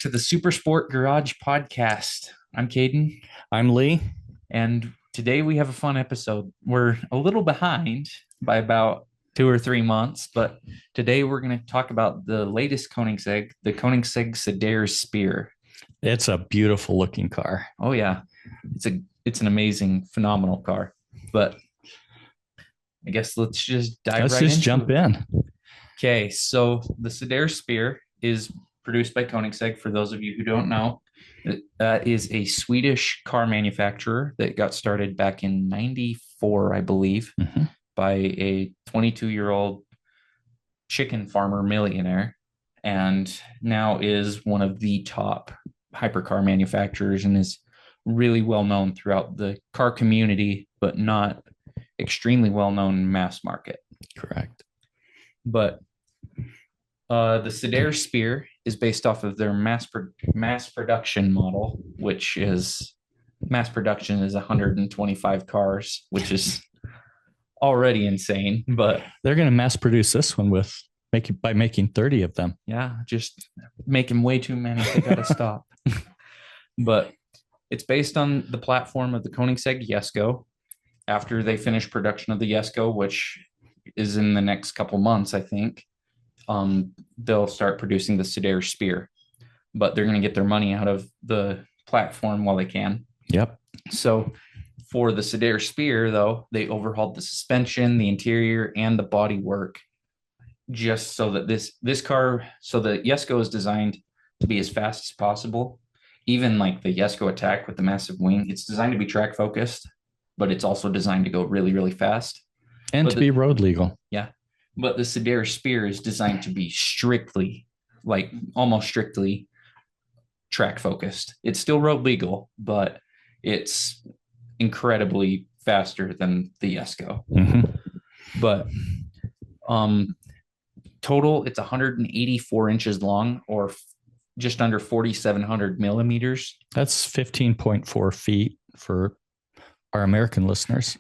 to the Super Sport Garage podcast. I'm Caden, I'm Lee. and today we have a fun episode. We're a little behind by about 2 or 3 months, but today we're going to talk about the latest Koenigsegg, the Koenigsegg Sadair Spear. It's a beautiful looking car. Oh yeah, it's an amazing, phenomenal car. But I guess let's just dive Let's right just into jump it. in. Okay, so the Sadair Spear is produced by Koenigsegg. For those of you who don't know, that is a Swedish car manufacturer that got started back in '94, I believe, by a 22-year-old chicken farmer millionaire, and now is one of the top hypercar manufacturers and is really well known throughout the car community, but not extremely well known mass market. Correct. But the Sadair Spear is based off of their mass production model, which is mass production is 125 cars, which is already insane. But they're going to mass produce this one by making 30 of them. Yeah, just making way too many. They got to stop. But it's based on the platform of the Koenigsegg Jesko. After they finish production of the Jesko, which is in the next couple months, I think, they'll start producing the Sadair Spear. But they're going to get their money out of the platform while they can. Yep. So for the Sadair Spear, though, they overhauled the suspension, the interior, and the body work just so that this car, so the Jesko is designed to be as fast as possible. Even like the Jesko Attack with the massive wing, it's designed to be track focused, but it's also designed to go really, really fast. And to be road legal. Yeah. But the Sadair Spear is designed to be strictly, like almost strictly track focused. It's still road legal, but it's incredibly faster than the Jesko. But total, it's 184 inches long, or just under 4,700 millimeters. That's 15.4 feet for our American listeners.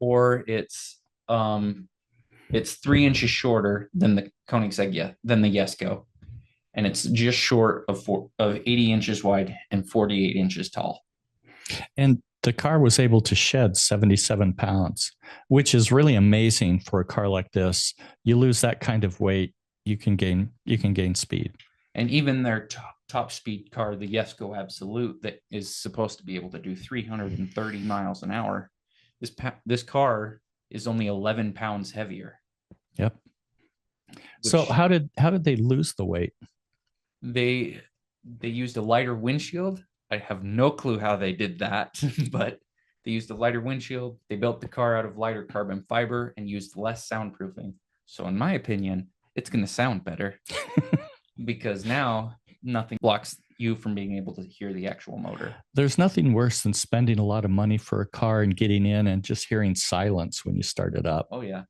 Or it's 3 inches shorter than the Koenigsegg, than the Jesko, and it's just short of 80 inches wide and 48 inches tall. And the car was able to shed 77 pounds, which is really amazing for a car like this. You lose that kind of weight, you can gain speed. And even their top speed car, the Jesko Absolute, that is supposed to be able to do 330 miles an hour, this car is only 11 pounds heavier. Yep. So how did they lose the weight? They used a lighter windshield. I have no clue how they did that, but they used a lighter windshield. They built the car out of lighter carbon fiber and used less soundproofing. So in my opinion, it's going to sound better because now nothing blocks you from being able to hear the actual motor. There's nothing worse than spending a lot of money for a car and getting in and just hearing silence when you start it up. Oh yeah.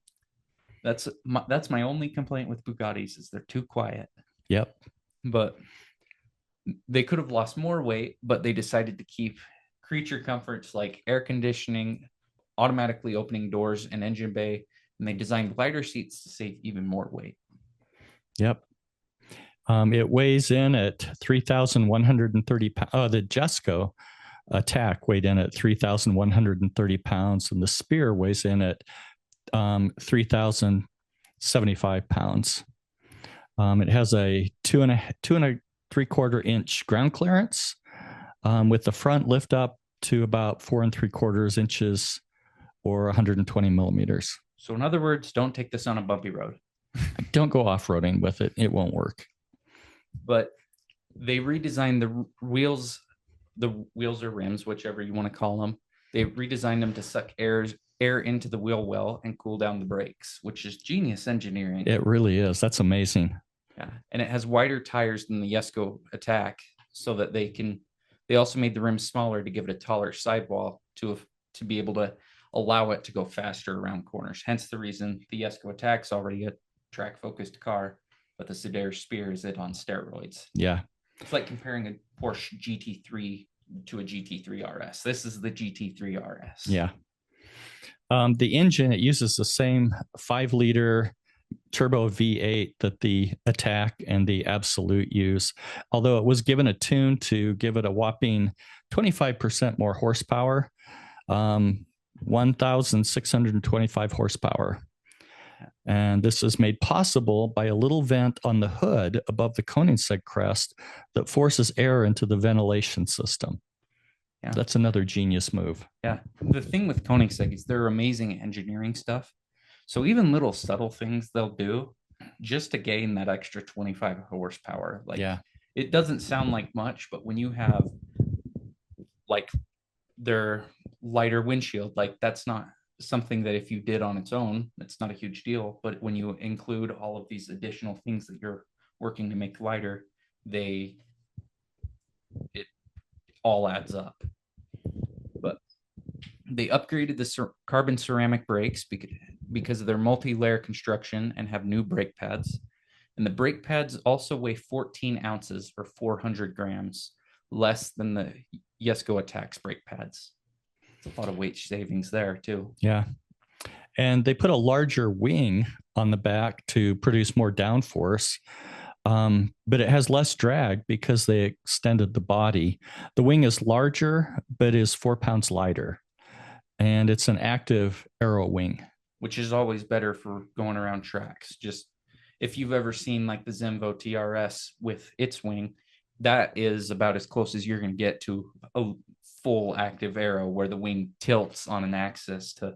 That's my only complaint with Bugattis is they're too quiet. Yep. But they could have lost more weight, but they decided to keep creature comforts like air conditioning, automatically opening doors, and engine bay, and they designed lighter seats to save even more weight. Yep. It weighs in at 3,130 pounds. The Jesko Attack weighed in at 3,130 pounds, and the Spear weighs in at 3,075 pounds. It has a two and a three-quarter inch ground clearance, with the front lift up to about 4 3/4 inches, or 120 millimeters. So in other words, don't take this on a bumpy road. Don't go off-roading with it. It won't work. But they redesigned the wheels or rims, whichever you want to call them. They redesigned them to suck air into the wheel well and cool down the brakes, which is genius engineering. It really is. That's amazing. Yeah, and it has wider tires than the Jesko Attack, so that they also made the rims smaller to give it a taller sidewall to be able to allow it to go faster around corners. Hence the reason the Jesko Attack's already a track-focused car, but the Sadair Spear is it on steroids. Yeah. It's like comparing a Porsche GT3 to a GT3 RS. This is the GT3 RS. Yeah. The engine, it uses the same 5-liter turbo V8 that the Attack and the Absolute use, although it was given a tune to give it a whopping 25% more horsepower, 1,625 horsepower. And this is made possible by a little vent on the hood above the Koenigsegg crest that forces air into the ventilation system. Yeah. That's another genius move. Yeah. The thing with Koenigsegg is they're amazing at engineering stuff. So even little subtle things they'll do just to gain that extra 25 horsepower. Like, yeah, it doesn't sound like much, but when you have like their lighter windshield, like that's not something that if you did on its own, it's not a huge deal. But when you include all of these additional things that you're working to make lighter, it all adds up. But they upgraded the carbon ceramic brakes because of their multi-layer construction and have new brake pads. And the brake pads also weigh 14 ounces or 400 grams less than the Jesko Attack's brake pads. It's a lot of weight savings there too. Yeah. And they put a larger wing on the back to produce more downforce. But it has less drag because they extended the body. The wing is larger, but is 4 pounds lighter. And it's an active aero wing, which is always better for going around tracks. Just if you've ever seen like the Zenvo TRS with its wing, that is about as close as you're going to get to a full active aero where the wing tilts on an axis to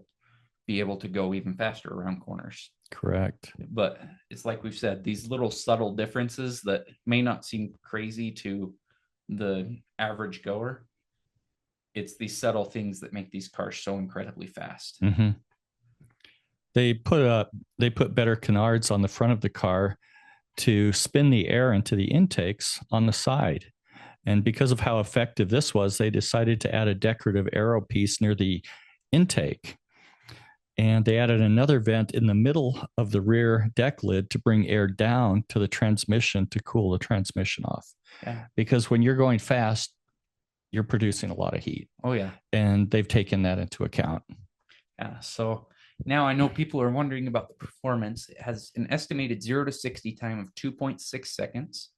be able to go even faster around corners. Correct. But it's like we've said, these little subtle differences that may not seem crazy to the average goer, it's these subtle things that make these cars so incredibly fast. Mm-hmm. They put better canards on the front of the car to spin the air into the intakes on the side. And because of how effective this was, they decided to add a decorative aero piece near the intake. And they added another vent in the middle of the rear deck lid to bring air down to the transmission to cool the transmission off. Yeah. Because when you're going fast, you're producing a lot of heat. Oh, yeah. And they've taken that into account. Yeah. So now I know people are wondering about the performance. It has an estimated 0 to 60 time of 2.6 seconds,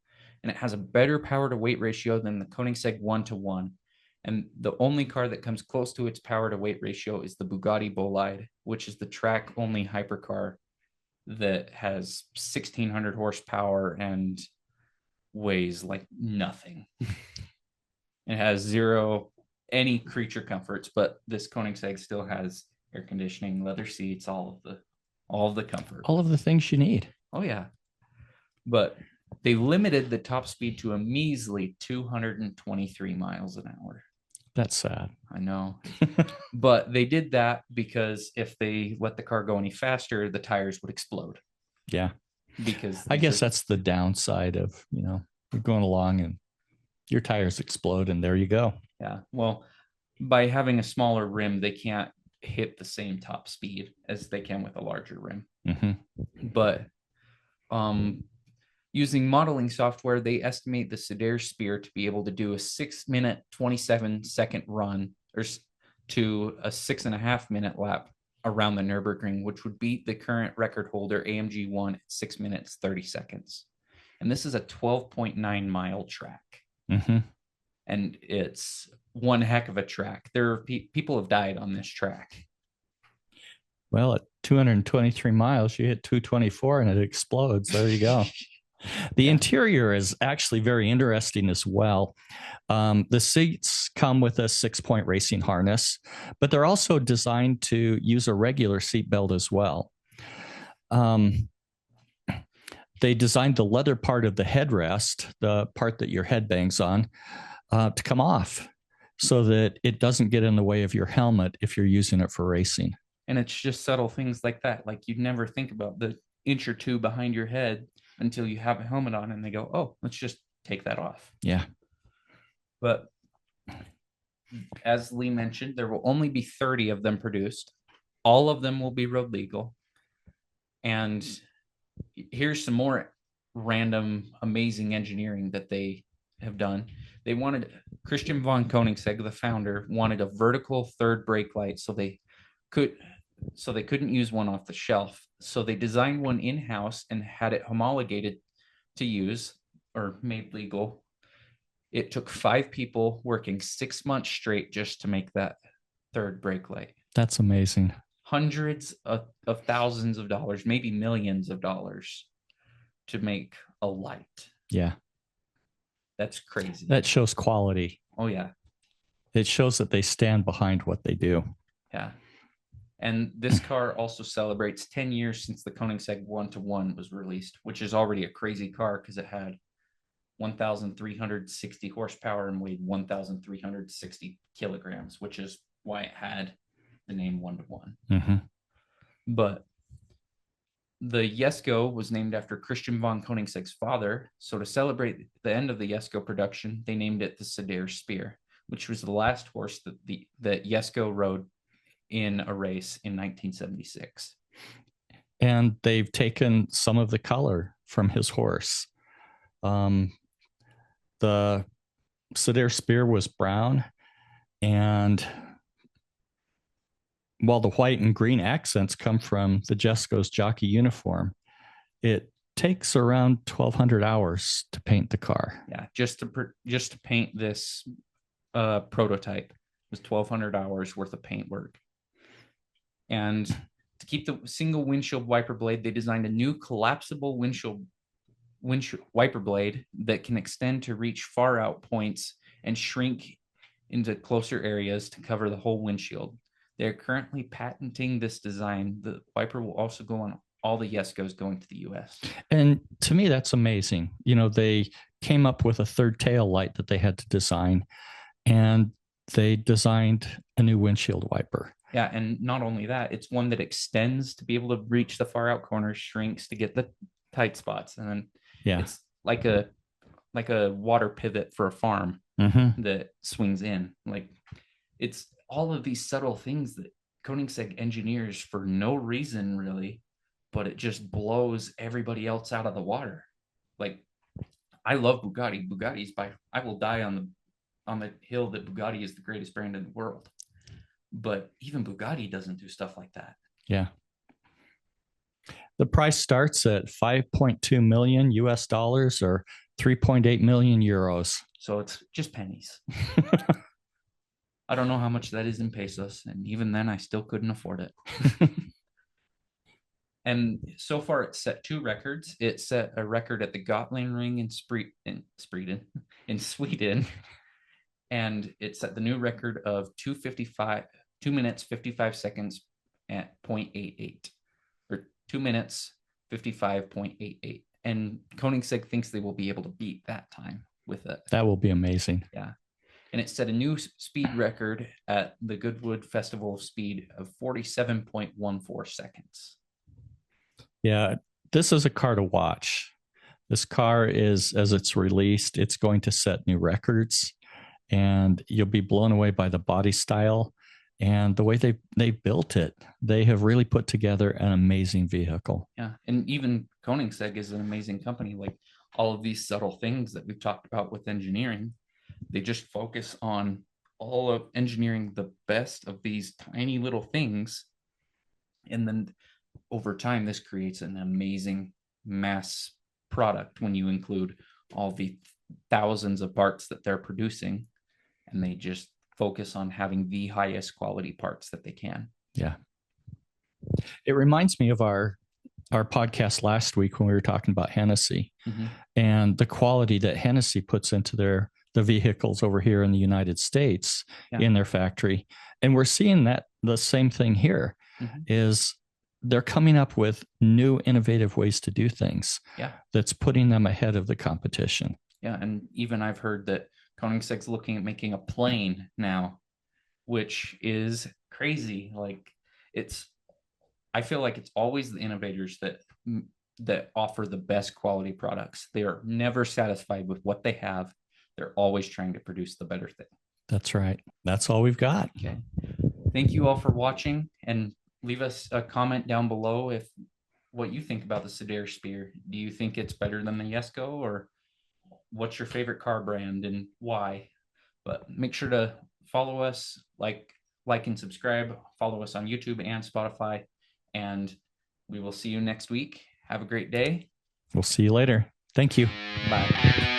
and it has a better power to weight ratio than the Koenigsegg 1-to-1. And the only car that comes close to its power to weight ratio is the Bugatti Bolide, which is the track only hypercar that has 1,600 horsepower and weighs like nothing. It has zero any creature comforts, but this Koenigsegg still has air conditioning, leather seats, all of the comfort, all of the things you need. Oh yeah. But they limited the top speed to a measly 223 miles an hour. That's sad. I know. But they did that because if they let the car go any faster, the tires would explode. Yeah. Because I guess that's the downside of, you're going along and your tires explode and there you go. Yeah. Well, by having a smaller rim, they can't hit the same top speed as they can with a larger rim. Mm-hmm. But using modeling software, they estimate the Sadair Spear to be able to do a 6-minute, 27-second run or to a 6.5-minute lap around the Nürburgring, which would beat the current record holder AMG 1 at 6 minutes, 30 seconds. And this is a 12.9 mile track. Mm-hmm. And it's one heck of a track. There are people have died on this track. Well, at 223 miles, you hit 224 and it explodes. There you go. The interior is actually very interesting as well. The seats come with a 6-point racing harness, but they're also designed to use a regular seat belt as well. They designed the leather part of the headrest, the part that your head bangs on, to come off so that it doesn't get in the way of your helmet if you're using it for racing. And it's just subtle things like that. Like you'd never think about the inch or two behind your head until you have a helmet on and they go, oh, let's just take that off. Yeah. But as Lee mentioned, there will only be 30 of them produced. All of them will be road legal. And here's some more random, amazing engineering that they have done. They wanted Christian von Koenigsegg, the founder, wanted a vertical third brake light so they couldn't use one off the shelf. So they designed one in-house and had it homologated to use or made legal. It took 5 people working 6 months straight just to make that third brake light. That's amazing. Hundreds of thousands of dollars, maybe millions of dollars to make a light. Yeah. That's crazy. That shows quality. Oh, yeah. It shows that they stand behind what they do. Yeah. And this car also celebrates 10 years since the Koenigsegg 1-1 was released, which is already a crazy car because it had 1,360 horsepower and weighed 1,360 kilograms, which is why it had the name 1-1. Mm-hmm. But the Jesko was named after Christian von Koenigsegg's father. So to celebrate the end of the Jesko production, they named it the Sadair Spear, which was the last horse that Jesko rode in a race in 1976. And they've taken some of the color from his horse. The Sadair Spear was brown, and while the white and green accents come from the Jesko's jockey uniform, it takes around 1,200 hours to paint the car. Yeah, just to paint this prototype was 1,200 hours worth of paint work. And to keep the single windshield wiper blade, they designed a new collapsible windshield wiper blade that can extend to reach far out points and shrink into closer areas to cover the whole windshield. They're currently patenting this design. The wiper will also go on all the Jeskos going to the US. And to me, that's amazing. You know, they came up with a third tail light that they had to design, and they designed a new windshield wiper. Yeah, and not only that, it's one that extends to be able to reach the far out corners, shrinks to get the tight spots, and then it's like a water pivot for a farm that swings in. Like, it's all of these subtle things that Koenigsegg engineers for no reason really, but it just blows everybody else out of the water. Like, I love Bugatti. I will die on the hill that Bugatti is the greatest brand in the world. But even Bugatti doesn't do stuff like that. Yeah. The price starts at 5.2 million US dollars or 3.8 million euros. So it's just pennies. I don't know how much that is in pesos. And even then, I still couldn't afford it. And so far, it's set 2 records. It set a record at the Gotland Ring in Sweden. And it set the new record of 2 minutes, 55 seconds at 0.88, or 2 minutes, 55.88. And Koenigsegg thinks they will be able to beat that time with it. That will be amazing. Yeah. And it set a new speed record at the Goodwood Festival of Speed of 47.14 seconds. Yeah, this is a car to watch. This car is, as it's released, it's going to set new records, and you'll be blown away by the body style and the way they built it. They have really put together an amazing vehicle. Yeah, and even Koenigsegg is an amazing company. Like, all of these subtle things that we've talked about with engineering, they just focus on all of engineering the best of these tiny little things. And then over time, this creates an amazing mass product when you include all the thousands of parts that they're producing, and they just focus on having the highest quality parts that they can. Yeah. It reminds me of our podcast last week when we were talking about Hennessy and the quality that Hennessy puts into the vehicles over here in the United States in their factory. And we're seeing that the same thing here is they're coming up with new innovative ways to do things. Yeah. That's putting them ahead of the competition. Yeah. And even I've heard that Koenigsegg's looking at making a plane now, which is crazy. Like, I feel like it's always the innovators that offer the best quality products. They are never satisfied with what they have. They're always trying to produce the better thing. That's right. That's all we've got. Okay. Thank you all for watching, and leave us a comment down below if what you think about the Sadair Spear. Do you think it's better than the Jesko, or what's your favorite car brand and why? But make sure to follow us, like and subscribe. Follow us on YouTube and Spotify, and We will see you next week. Have a great day. We'll see you later. Thank you. Bye.